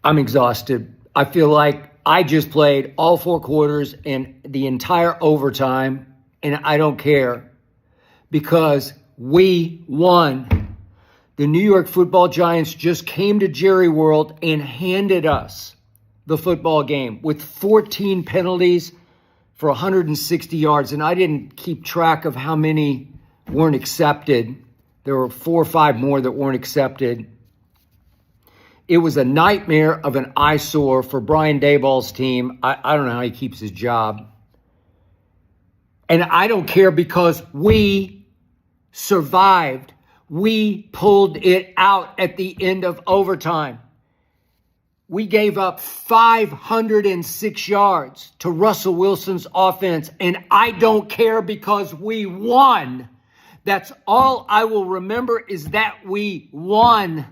I'm exhausted. I feel like I just played all 4 quarters and the entire overtime, and I don't care because we won. The New York Football Giants just came to Jerry World and handed us the football game with 14 penalties for 160 yards. And I didn't keep track of how many weren't accepted. There were 4 or 5 more that weren't accepted. It was a nightmare of an eyesore for Brian Daboll's team. I don't know how he keeps his job. And I don't care because we survived. We pulled it out at the end of overtime. We gave up 506 yards to Russell Wilson's offense, and I don't care because we won. That's all I will remember is that we won.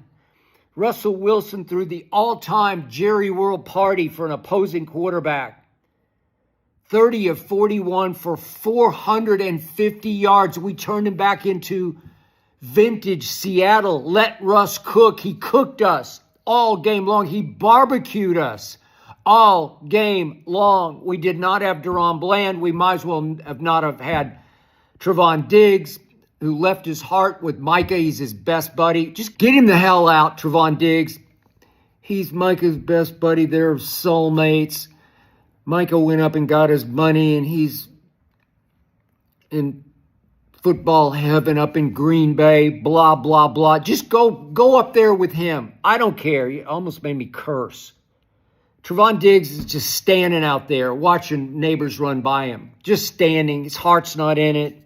Russell Wilson threw the all-time Jerry World party for an opposing quarterback. 30 of 41 for 450 yards. We turned him back into vintage Seattle. Let Russ cook. He cooked us all game long. He barbecued us all game long. We did not have Deron Bland. We might as well have not have had Trevon Diggs, who left his heart with Micah. He's his best buddy. Just get him the hell out, Trevon Diggs. He's Micah's best buddy. They're soulmates. Micah went up and got his money, and he's in football heaven up in Green Bay, blah, blah, blah. Just go up there with him. I don't care. It almost made me curse. Trevon Diggs is just standing out there watching neighbors run by him. Just standing. His heart's not in it.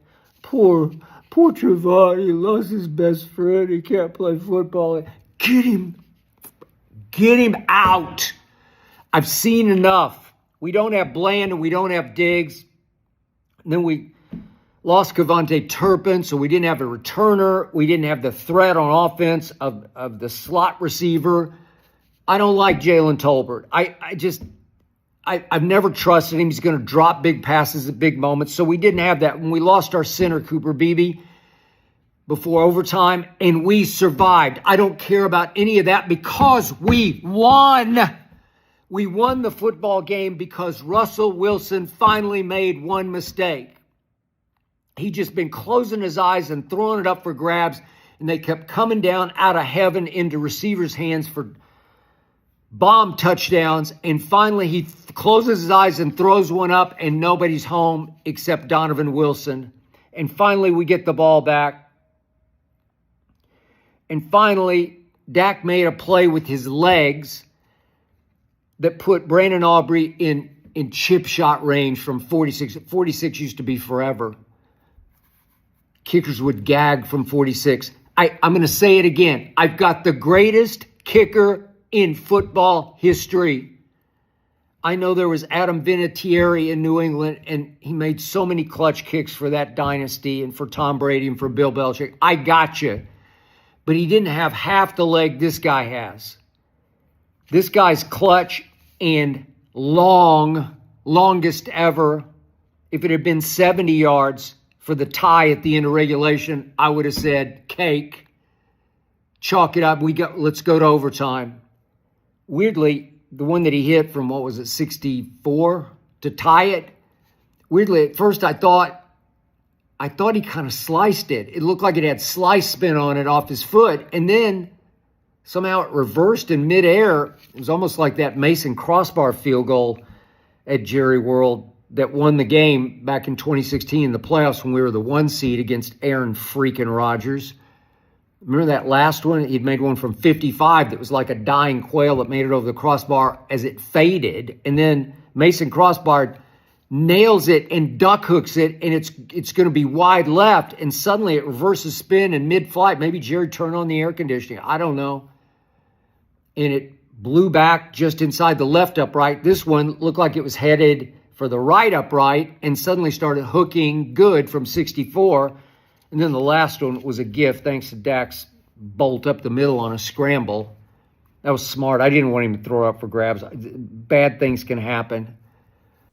Poor Trevon. He lost his best friend. He can't play football. Get him out. I've seen enough. We don't have Bland and we don't have Diggs. And then we lost Kevontae Turpin, so we didn't have a returner. We didn't have the threat on offense of the slot receiver. I don't like Jalen Tolbert. I've never trusted him. He's going to drop big passes at big moments. So we didn't have that. When we lost our center, Cooper Beebe, before overtime, and we survived. I don't care about any of that because we won. We won the football game because Russell Wilson finally made one mistake. He'd just been closing his eyes and throwing it up for grabs, and they kept coming down out of heaven into receivers' hands for bomb touchdowns. And finally, he closes his eyes and throws one up, and nobody's home except Donovan Wilson. And finally, we get the ball back. And finally, Dak made a play with his legs that put Brandon Aubrey in chip shot range from 46. 46 used to be forever. Kickers would gag from 46. I'm going to say it again. I've got the greatest kicker in football history. I know there was Adam Vinatieri in New England, and he made so many clutch kicks for that dynasty and for Tom Brady and for Bill Belichick. I got you. But he didn't have half the leg this guy has. This guy's clutch and longest ever. If it had been 70 yards for the tie at the end of regulation, I would have said cake. Chalk it up. Let's go to overtime. Weirdly, the one that he hit from, 64 to tie it. Weirdly, at first I thought he kind of sliced it. It looked like it had slice spin on it off his foot. And then somehow it reversed in midair. It was almost like that Mason crossbar field goal at Jerry World that won the game back in 2016 in the playoffs when we were the 1 seed against Aaron freaking Rodgers. Remember that last one? He'd made one from 55 that was like a dying quail that made it over the crossbar as it faded. And then Mason crossbar nails it and duck hooks it, and it's going to be wide left, and suddenly it reverses spin in mid-flight. Maybe Jerry turned on the air conditioning. I don't know. And it blew back just inside the left upright. This one looked like it was headed for the right upright and suddenly started hooking good from 64. And then the last one was a gift thanks to Dak's bolt up the middle on a scramble. That was smart. I didn't want him to throw up for grabs. Bad things can happen.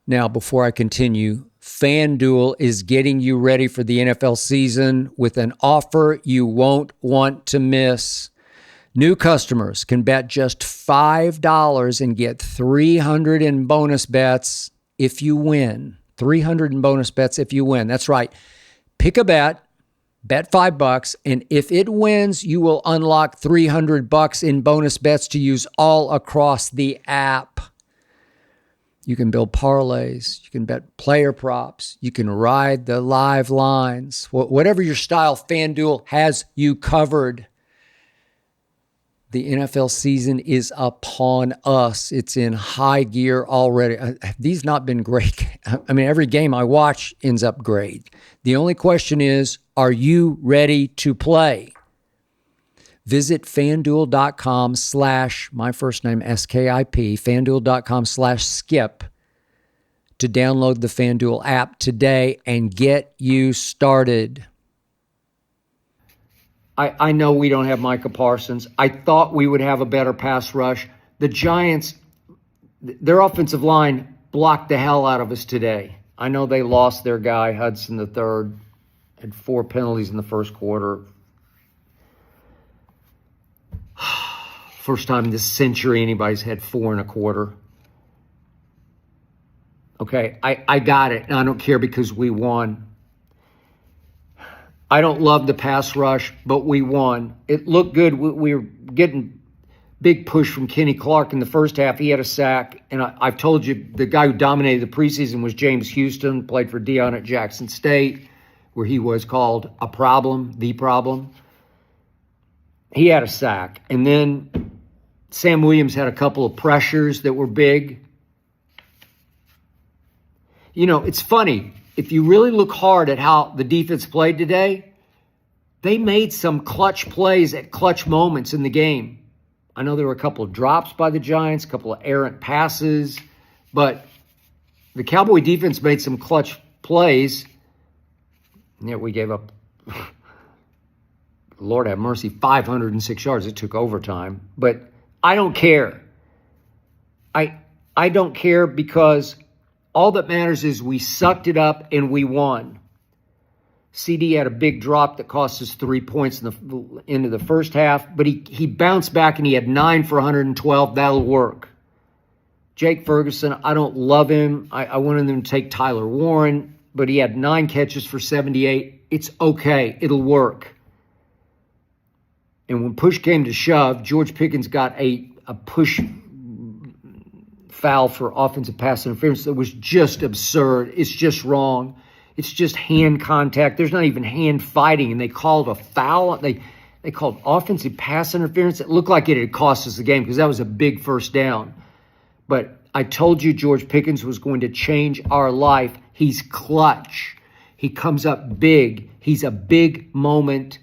Now, before I continue, FanDuel is getting you ready for the NFL season with an offer you won't want to miss. New customers can bet just $5 and get $300 in bonus bets if you win. $300 in bonus bets if you win. That's right. Pick a bet $5, and if it wins, you will unlock $300 in bonus bets to use all across the app. You can build parlays. You can bet player props. You can ride the live lines. Whatever your style, FanDuel has you covered. The NFL season is upon us. It's in high gear already. Have these not been great? I mean, every game I watch ends up great. The only question is, are you ready to play? Visit FanDuel.com / my first name SKIP, FanDuel.com /skip to download the FanDuel app today and get you started. I know we don't have Micah Parsons. I thought we would have a better pass rush. The Giants, their offensive line blocked the hell out of us today. I know they lost their guy, Hudson III, had 4 penalties in the first quarter. First time in this century anybody's had 4 and a quarter. Okay, I got it. And I don't care because we won. I don't love the pass rush, but we won. It looked good. We were getting big push from Kenny Clark in the first half. He had a sack. And I've told you, the guy who dominated the preseason was James Houston, played for Deion at Jackson State, where he was called the problem. He had a sack. And then Sam Williams had a couple of pressures that were big. You know, it's funny. If you really look hard at how the defense played today, they made some clutch plays at clutch moments in the game. I know there were a couple of drops by the Giants, a couple of errant passes, but the Cowboy defense made some clutch plays. Yeah, we gave up, Lord have mercy, 506 yards. It took overtime. But I don't care. I don't care because all that matters is we sucked it up and we won. CD had a big drop that cost us 3 points in the end of the first half, but he bounced back and he had 9 for 112. That'll work. Jake Ferguson, I don't love him. I wanted them to take Tyler Warren, but he had 9 catches for 78. It's okay. It'll work. And when push came to shove, George Pickens got a push foul for offensive pass interference that was just absurd. It's just wrong. It's just hand contact. There's not even hand fighting, and they called a foul. They called offensive pass interference. It looked like it had cost us the game because that was a big first down. But I told you George Pickens was going to change our life. He's clutch. He comes up big. He's a big moment,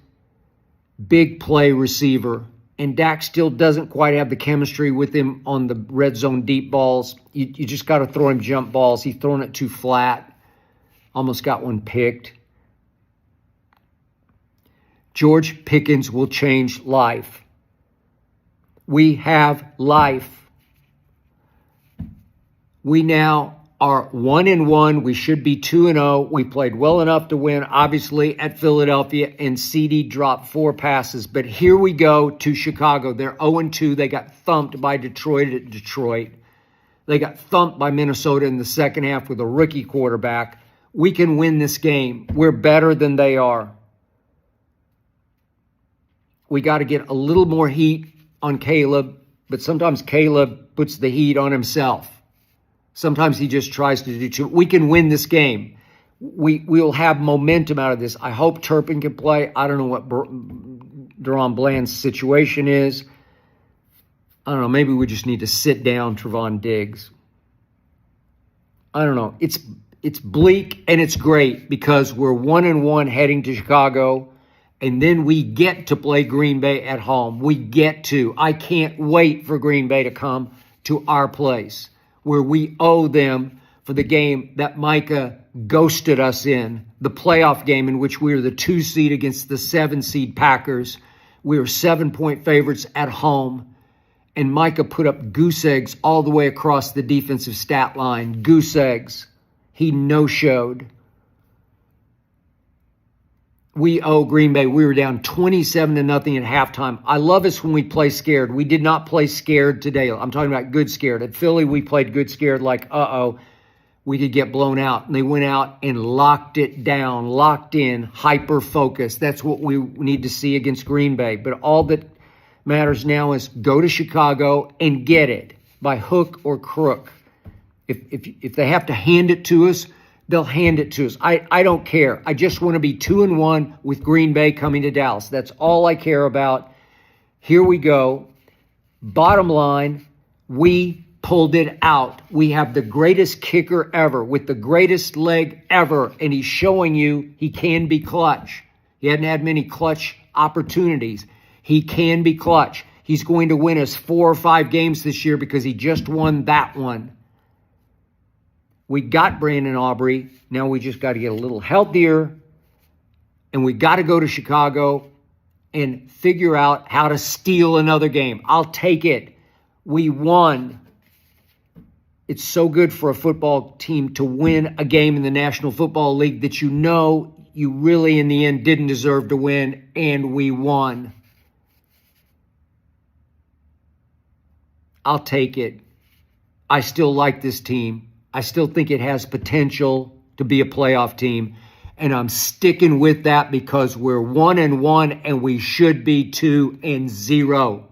big play receiver. And Dak still doesn't quite have the chemistry with him on the red zone deep balls. You just got to throw him jump balls. He's throwing it too flat. Almost got one picked. George Pickens will change life. We have life. We now are 1-1. We should be 2-0. We played well enough to win, obviously, at Philadelphia, and CD dropped 4 passes. But here we go to Chicago. They're 0-2. They got thumped by Detroit at Detroit. They got thumped by Minnesota in the second half with a rookie quarterback. We can win this game. We're better than they are. We got to get a little more heat on Caleb, but sometimes Caleb puts the heat on himself. Sometimes he just tries to do too. We can win this game. We'll have momentum out of this. I hope Turpin can play. I don't know what Deron Bland's situation is. I don't know. Maybe we just need to sit down Trevon Diggs. I don't know. It's bleak and it's great because we're 1-1 heading to Chicago, and then we get to play Green Bay at home. We get to. I can't wait for Green Bay to come to our place, where we owe them for the game that Micah ghosted us in, the playoff game in which we were the 2 seed against the 7 seed Packers. We were 7-point favorites at home, and Micah put up goose eggs all the way across the defensive stat line. Goose eggs. He no-showed. we owe Green Bay. We were down 27-0 at halftime. I love us when we play scared. We did not play scared today. I'm talking about good scared. At Philly, we played good scared like, we could get blown out. And they went out and locked it down, locked in, hyper-focused. That's what we need to see against Green Bay. But all that matters now is go to Chicago and get it by hook or crook. If they have to hand it to us, they'll hand it to us. I don't care. I just want to be 2-1 with Green Bay coming to Dallas. That's all I care about. Here we go. Bottom line, we pulled it out. We have the greatest kicker ever with the greatest leg ever, and he's showing you he can be clutch. He hadn't had many clutch opportunities. He can be clutch. He's going to win us 4 or 5 games this year because he just won that one. We got Brandon Aubrey. Now we just got to get a little healthier. And we got to go to Chicago and figure out how to steal another game. I'll take it. We won. It's so good for a football team to win a game in the National Football League that you know you really in the end didn't deserve to win, and we won. I'll take it. I still like this team. I still think it has potential to be a playoff team. And I'm sticking with that because we're 1-1 and we should be 2-0.